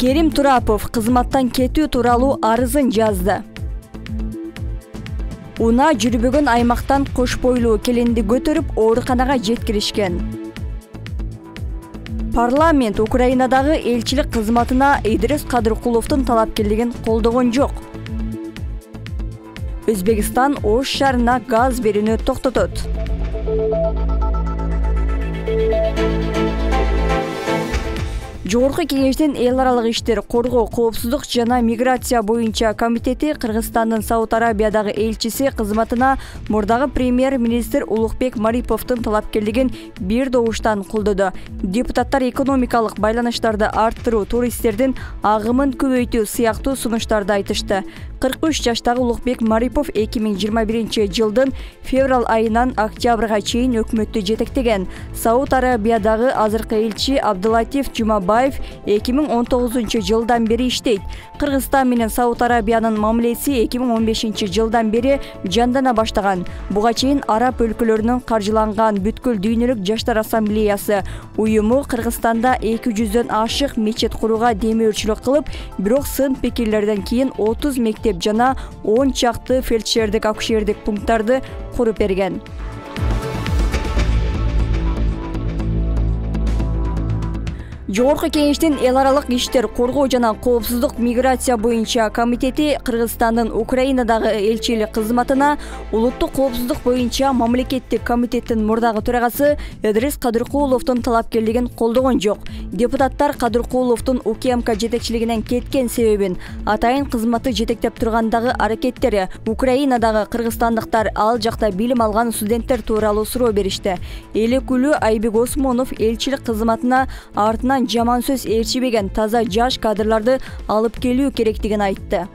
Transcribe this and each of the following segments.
Керим Турапов кызматтан кетүү тууралуу арызын жазды. Уна жүрбөгөн аймактан кош бойлуу келинди көтөрүп ооруканага жеткиришкен. Парламент Украинадагы элчилик кызматына Идрис Кадыркуловдун талапкерлигин колдогон жок. Өзбекстан Ош шаарына газ берүүнү токтотот. Жогорку кеңештин эл аралык иштер, коргоо, коопсуздук жана миграция боюнча комитети Кыргызстандын Сауд Арабиядагы элчиси кызматына мурдагы премьер-министр Улукбек Мариповдун талапкерлигин бир добуштан колдоду. Депутаттар экономикалык байланыштарды арттыруу, туристтердин агымын көбөйтүү сыяктуу сунуштарды айтышты. 43 жаштагы Улукбек Марипов 2021-жылдын февраль айынан октябрга чейин өкмөттү жетектеген. Сауд Арабиядагы азыркы элчи Абдулатиф Жумабаев 2019-жылдан бери иштейт. Кыргызстан менен Сауд Арабиянын мамилеси 2015-жылдан бери жандана баштаган. Буга чейин араб өлкөлөрүнүн каржыланган бүткүл дүйнөлүк жаштар ассамблеясы уюму Кыргызстанда 200дөн ашык мечет курууга демөөрчүлүк кылып, бирок сын пикирлерден кийин 30 мектеп жана 10 чакты фельдшердик акушердик пункттарды куруп берген. Жогорку кеңештин эл аралык иштер, коргоо жана коопсуздук миграция боюнча комитети Кыргызстандын Украинадагы элчилик кызматына улуттук коопсуздук боюнча мамлекеттик комитеттин мурдагы төрагасы Идрис Кадыркуловдун талапкерлигин колдогон жок. Депутаттар Кадыркуловдун УКМК жетекчилигинен кеткен себебин, атайын кызматы жетектеп тургандагы аракеттери, Украинадагы кыргызстандыктар ал жакта билим алган студенттер тууралуу суроо беришти. Элекүлүү Айбек Осмонов элчилик кызматына артынан жаман сөз ээрчибеген таза жаш кадрларды алып келүү керектигин айтты.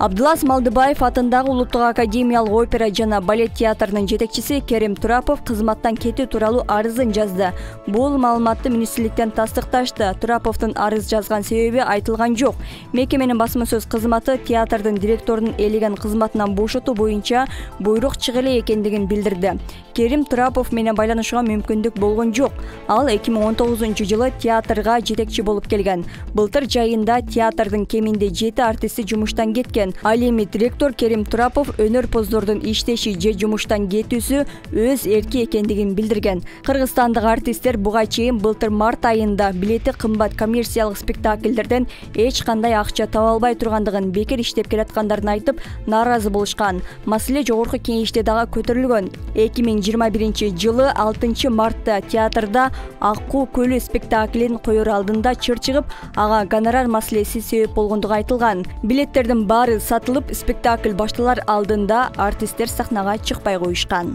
Абдулас Малдыбаев атындагы Улуттук академиялык опера жана балет театрынын жетекчиси Керим Турапов кызматтан кетүү тууралуу арызын жазды. Бул маалыматты министрликтен тастыкташты. Тураповдун арыз жазган себеби айтылган жок. Мекеменин басма сөз кызматы театрдын директорунун элеген кызматынан бошотуу боюнча буйрук чыга эле экендигин билдирди. Керим Турапов менен байланышууга мүмкүндүк болгон жок. Ал 2019-жылы театрга жетекчи болуп келген. Былтыр жайында театрдын кеминде 7 артисти жумуштан кеткен. Ал эми директор Керим Турапов өнөрпоздордун иштеши же жумуштан кетүүсү өз эрки экендигин билдирген. Кыргызстандык артисттер буга чейин былтыр март айында билети кымбат коммерциялык спектакльдерден эч кандай акча таба албай тургандыгын, бекер иштеп келаткандарын айтып, нааразы болушкан. Маселе жогорку кеңеште дагы көтөрүлгөн. 2021-жылы 6 мартта театрда Аккуу көлү спектаклин коёр алдында чыр чыгып, ага гонорар маселеси себеп болгондугу айтылган. Билеттердин баары сатылып, спектакль башталар алдында артисттер сахнага чыкпай коюшкан.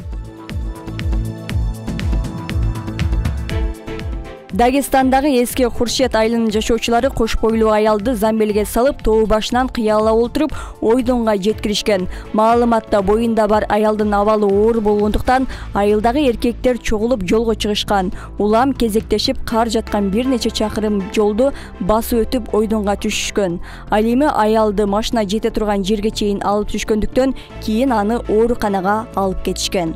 Дагестандагы эски Хуршет айылынын жашоочулары кош бойлуу аялды замбелге салып, тоо башынан кыялап олтуруп, ойдонго жеткиришкен. Маалыматта боюнда бар аялдын абалы оор болгондуктан айылдагы эркектер чогулуп жолго чыгышкан. Улам кезектешип кар жаткан бир нече чакырым жолду басып өтүп ойдонго түшүшкөн. Ал эми аялды машина жете турган жерге чейин алып түшкөндүктөн кийин аны ооруканага алып кетишкен.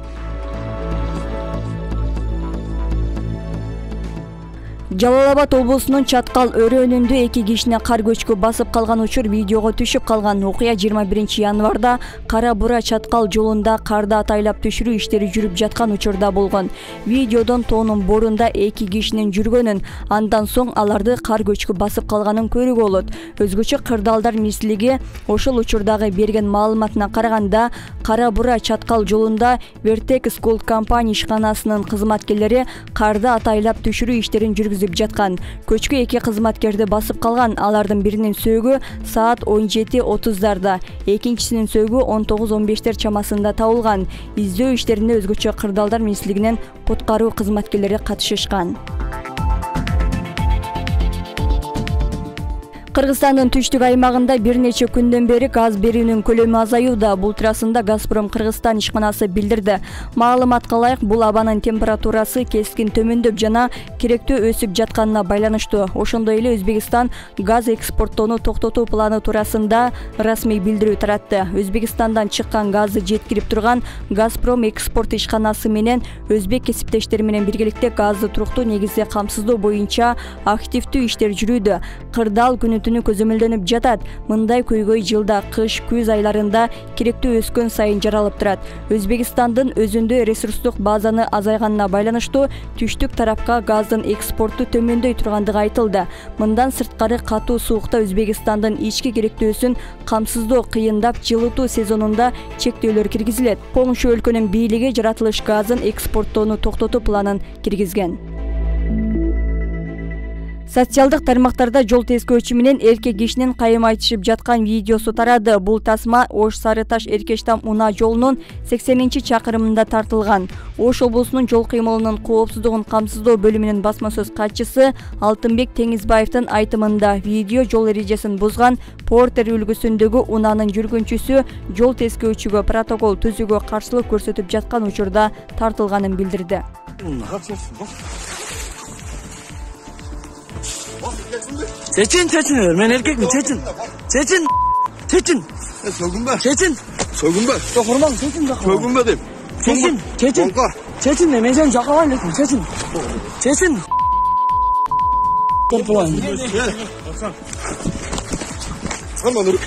Жалал-Абад облусунун Чаткал өрөөнүндө 2 кишине кар көчкү басып калган учур видеого түшүп калган. Окуя 21-январда Кара Бура Чаткал жолунда карда атайлап түшүрүү иштери жүрүп жаткан учурда болгон. Видеодон тоонун борунда 2 кишинин жүргөнүн, андан соң аларды кар көчкү басып калганын көрүүгө болот. Өзгөчө кырдаалдар министрлиги ошол учурдагы берген маалыматына караганда, Кара Бура Чаткал жолунда Vertex Gold компания ишканасынын кызматкерлери карда атайлап түшүрүү иштерин жүргүзүп жаткан. Көчкү 2 кызматкерди басып калган. Алардын биринин сөөгү саат 17:30-дарда, экинчисинин сөөгү 19:15 чамасында табылган. Издөө иштерине өзгөчө кырдаалдар министрлигинин куткаруу кызматкерлери катышышкан. Кыргызстандын түштүк аймагында бир нече күндөн бери газ берүүнүн көлөмү азаюуда. Бул туурасында Газпром Кыргызстан ишканасы билдирди. Маалыматка ылайык, бул абанын температурасы кескин төмөндөп жана керектөө өсүп жатканына байланыштуу. Ошондой эле Өзбекстан газ экспорттоону токтотуу планы туурасында расмий билдирүү таратты. Өзбекстандан чыккан газды жеткирип турган Газпром экспорт ишканасы менен өзбек кесиптештери менен биргеликте газды туруктуу негизде камсыздоо боюнча активдүү иштер жүрүүдө. Кырдаал күнү-түнү көзөмөлдөнүп жатат. Мындай көйгөй жылда кыш, күз айларында керектүү өскөн сайын жаралып турат. Өзбекстандын өзүндө ресурстук базаны азайганына байланыштуу түштүк тарапка газдын экспорту төмөндөй тургандыгы айтылды. Мындан сырткары катуу суукта Өзбекстандын ички керектөөсүн камсыздоо кыйындап, жылытуу сезонунда чектөөлөр киргизилет. Коңшу өлкөнүн бийлиги жаратылыш газын экспорттоону токтотуу планын киргизген. Социалдык тармактарда жол тескөөчү менен эркек кишинин кайым айтышып жаткан видеосу тарады. Бул тасма Ош Сары Таш Эркештам Уна жолунун 80-чакырымында тартылган. Ош облусунун жол кыймылынын коопсуздугун камсыздоо бөлүмүнүн басма сөз катчысы Алтынбек Теңизбаевдин айтымында видео жол эрежесин бузган Портер үлгүсүндөгү Унанын жүргүнчүсү жол тескөөчүгө протокол түзүүгө каршылык көрсөтүп жаткан учурда тартылганын билдирди. Seçin, ben erkek mi? Seçin. Soygun be. Seçin. Soygun be. Dokunmam, seçin. Soygun be deyim. Seçin. Seçin de, ben seni cakalayın dedim, seçin. Korkulayın. Tamam, dur.